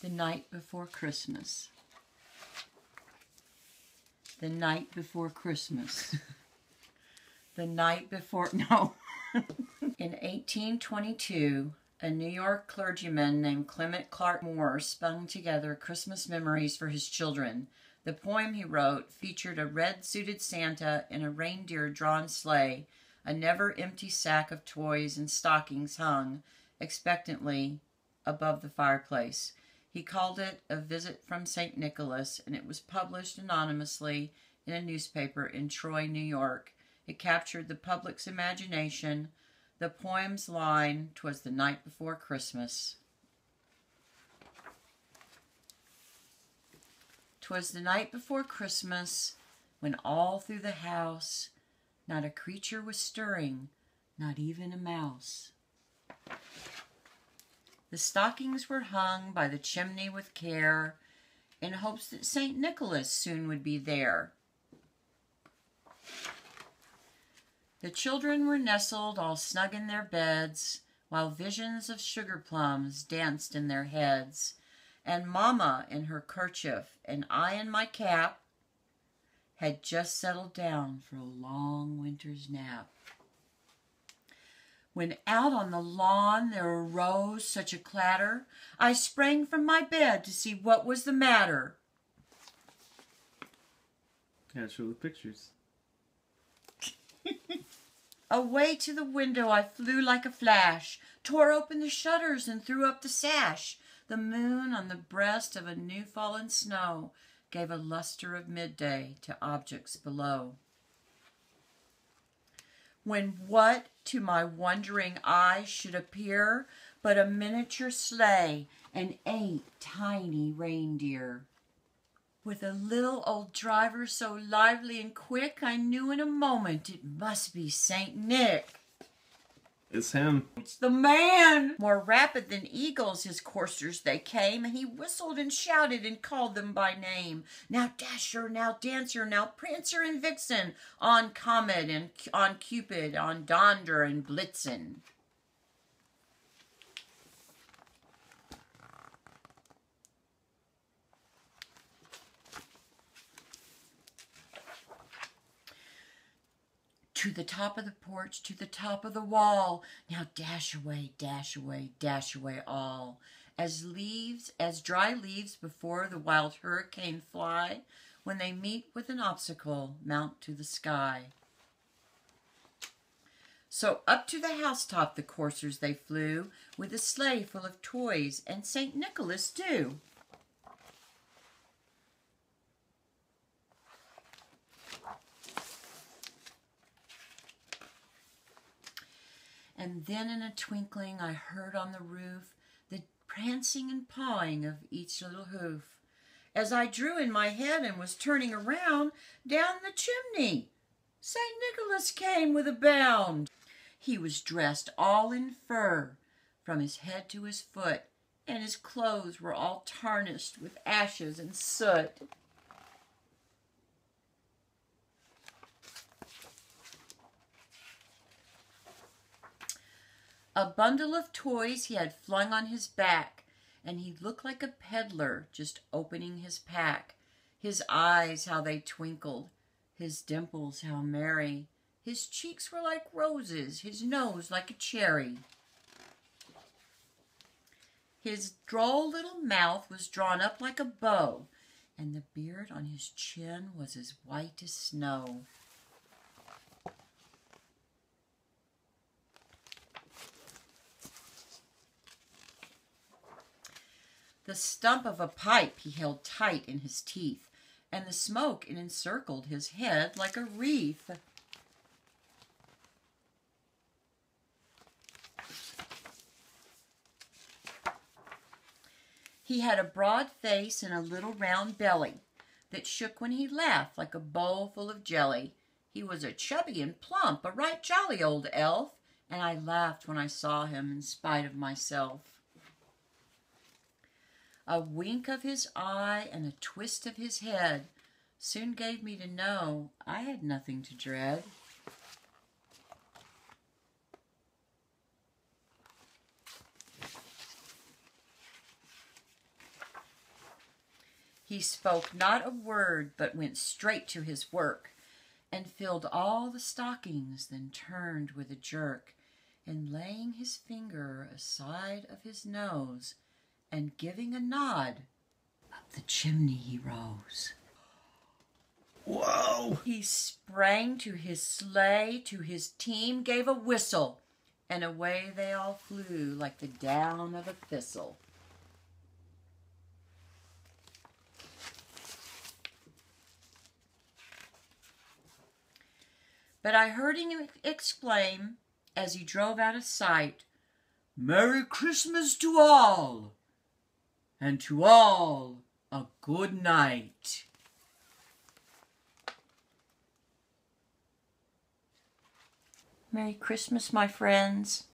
The night before Christmas. The night before Christmas. The night before, no. In 1822, a New York clergyman named Clement Clark Moore spun together Christmas memories for his children. The poem he wrote featured a red-suited Santa in a reindeer-drawn sleigh. A never-empty sack of toys and stockings hung expectantly above the fireplace. He called it A Visit from St. Nicholas, and it was published anonymously in a newspaper in Troy, New York. It captured the public's imagination. The poem's line, "'Twas the night before Christmas." 'Twas the night before Christmas, when all through the house not a creature was stirring, not even a mouse. The stockings were hung by the chimney with care, in hopes that St. Nicholas soon would be there. The children were nestled all snug in their beds, while visions of sugar plums danced in their heads, and Mama in her kerchief and I in my cap had just settled down for a long winter's nap. When out on the lawn there arose such a clatter, I sprang from my bed to see what was the matter. Can't show the pictures. Away to the window I flew like a flash, tore open the shutters and threw up the sash. The moon on the breast of a new fallen snow gave a luster of midday to objects below. When what to my wondering eyes should appear but a miniature sleigh and 8 tiny reindeer. With a little old driver so lively and quick, I knew in a moment it must be Saint Nick. It's him. It's the man! More rapid than eagles his coursers they came, and he whistled and shouted and called them by name. Now Dasher, now Dancer, now Prancer and Vixen, on Comet and on Cupid, on Donder and Blitzen. To the top of the porch, to the top of the wall. Now dash away, dash away, dash away all. As dry leaves before the wild hurricane fly, when they meet with an obstacle, mount to the sky. So up to the housetop the coursers they flew, with a sleigh full of toys, and St. Nicholas too. And then in a twinkling I heard on the roof the prancing and pawing of each little hoof. As I drew in my head and was turning around, down the chimney St. Nicholas came with a bound. He was dressed all in fur, from his head to his foot, and his clothes were all tarnished with ashes and soot. A bundle of toys he had flung on his back, and he looked like a peddler just opening his pack. His eyes, how they twinkled, his dimples, how merry. His cheeks were like roses, his nose like a cherry. His droll little mouth was drawn up like a bow, and the beard on his chin was as white as snow. The stump of a pipe he held tight in his teeth, and the smoke encircled his head like a wreath. He had a broad face and a little round belly that shook when he laughed like a bowl full of jelly. He was a chubby and plump, a right jolly old elf, and I laughed when I saw him in spite of myself. A wink of his eye and a twist of his head soon gave me to know I had nothing to dread. He spoke not a word, but went straight to his work, and filled all the stockings, then turned with a jerk, and laying his finger aside of his nose, and giving a nod, up the chimney he rose. Whoa! He sprang to his sleigh, to his team gave a whistle, and away they all flew like the down of a thistle. But I heard him exclaim, as he drove out of sight, "Merry Christmas to all, and to all a good night." Merry Christmas, my friends.